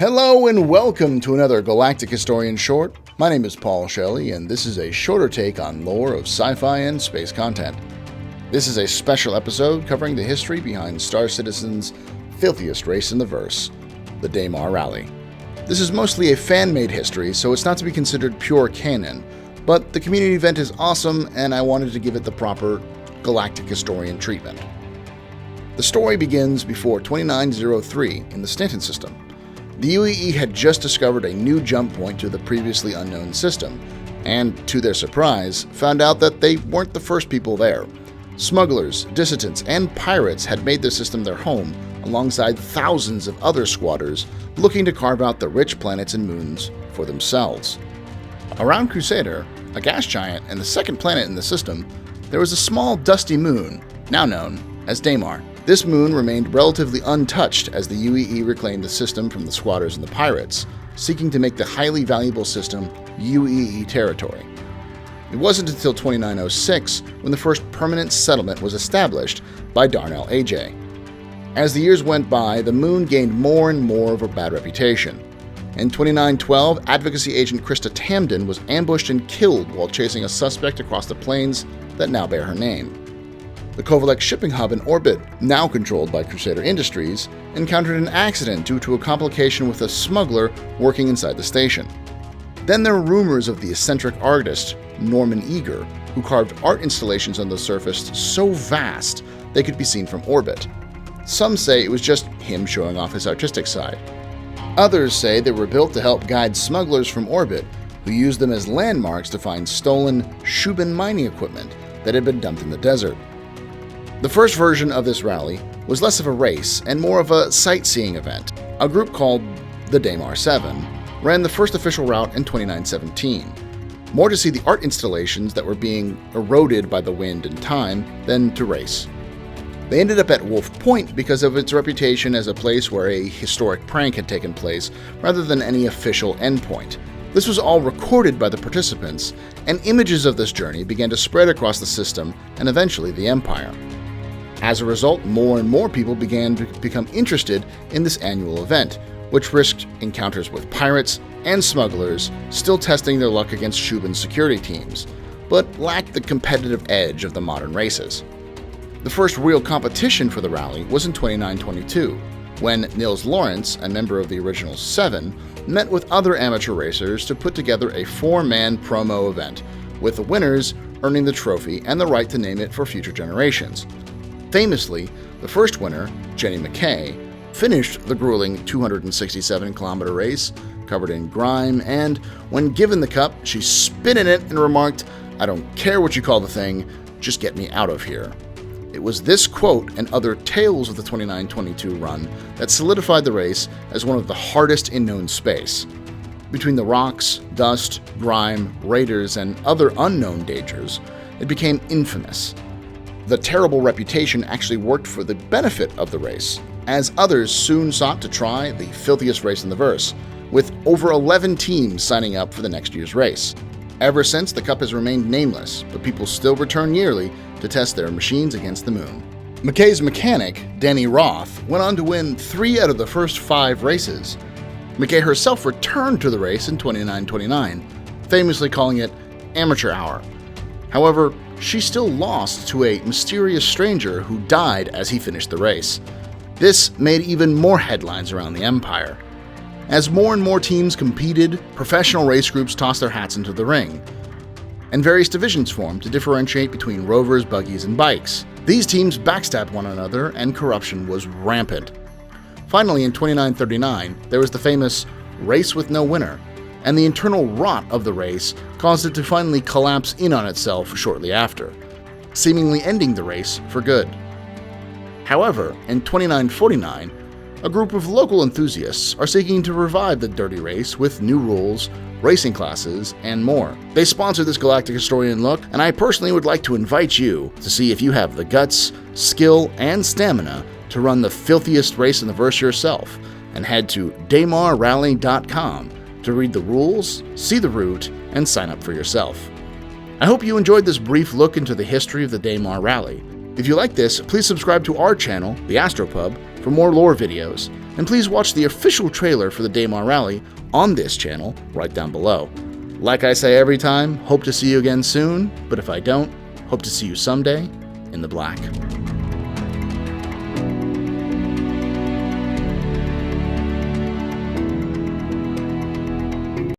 Hello and welcome to another Galactic Historian short. My name is Paul Shelley, and this is a shorter take on lore of sci-fi and space content. This is a special episode covering the history behind Star Citizen's filthiest race in the verse, the Daymar Rally. This is mostly a fan-made history, so it's not to be considered pure canon, but the community event is awesome, and I wanted to give it the proper Galactic Historian treatment. The story begins before 2903 in the Stanton system. The UEE had just discovered a new jump point to the previously unknown system, and, to their surprise, found out that they weren't the first people there. Smugglers, dissidents, and pirates had made the system their home, alongside thousands of other squatters looking to carve out the rich planets and moons for themselves. Around Crusader, a gas giant and the second planet in the system, there was a small dusty moon, now known as Daymar. This moon remained relatively untouched as the UEE reclaimed the system from the squatters and the pirates, seeking to make the highly valuable system UEE territory. It wasn't until 2906 when the first permanent settlement was established by Darnell AJ. As the years went by, the moon gained more and more of a bad reputation. In 2912, advocacy agent Krista Tamden was ambushed and killed while chasing a suspect across the plains that now bear her name. The Kovalek shipping hub in orbit, now controlled by Crusader Industries, encountered an accident due to a complication with a smuggler working inside the station. Then there were rumors of the eccentric artist, Norman Eager, who carved art installations on the surface so vast they could be seen from orbit. Some say it was just him showing off his artistic side. Others say they were built to help guide smugglers from orbit, who used them as landmarks to find stolen Shubin mining equipment that had been dumped in the desert. The first version of this rally was less of a race and more of a sightseeing event. A group called the Daymar 7 ran the first official route in 2917, more to see the art installations that were being eroded by the wind and time than to race. They ended up at Wolf Point because of its reputation as a place where a historic prank had taken place rather than any official endpoint. This was all recorded by the participants, and images of this journey began to spread across the system and eventually the Empire. As a result, more and more people began to become interested in this annual event, which risked encounters with pirates and smugglers, still testing their luck against Shubin's security teams, but lacked the competitive edge of the modern races. The first real competition for the rally was in 2922, when Nils Lawrence, a member of the original Seven, met with other amateur racers to put together a 4-man promo event, with the winners earning the trophy and the right to name it for future generations. Famously, the first winner, Jenny McKay, finished the grueling 267-kilometer race, covered in grime, and when given the cup, she spit in it and remarked, "I don't care what you call the thing, just get me out of here." It was this quote and other tales of the 2922 run that solidified the race as one of the hardest in known space. Between the rocks, dust, grime, raiders, and other unknown dangers, it became infamous. The terrible reputation actually worked for the benefit of the race, as others soon sought to try the filthiest race in the verse, with over 11 teams signing up for the next year's race. Ever since, the cup has remained nameless, but people still return yearly to test their machines against the moon. McKay's mechanic, Danny Roth, went on to win 3 out of the first 5 races. McKay herself returned to the race in 2929, famously calling it Amateur Hour. However, she still lost to a mysterious stranger who died as he finished the race. This made even more headlines around the Empire. As more and more teams competed, professional race groups tossed their hats into the ring, and various divisions formed to differentiate between rovers, buggies, and bikes. These teams backstabbed one another, and corruption was rampant. Finally, in 2939, there was the famous race with no winner, and the internal rot of the race caused it to finally collapse in on itself shortly after, seemingly ending the race for good. However, in 2949, a group of local enthusiasts are seeking to revive the dirty race with new rules, racing classes, and more. They sponsored this Galactic Historian look, and I personally would like to invite you to see if you have the guts, skill, and stamina to run the filthiest race in the verse yourself, and head to daymarrally.com to read the rules, see the route, and sign up for yourself. I hope you enjoyed this brief look into the history of the Daymar Rally. If you like this, please subscribe to our channel, the Astropub, for more lore videos, And please watch the official trailer for the Daymar Rally on this channel right down below. Like I say every time, hope to see you again soon, but if I don't, hope to see you someday in the black.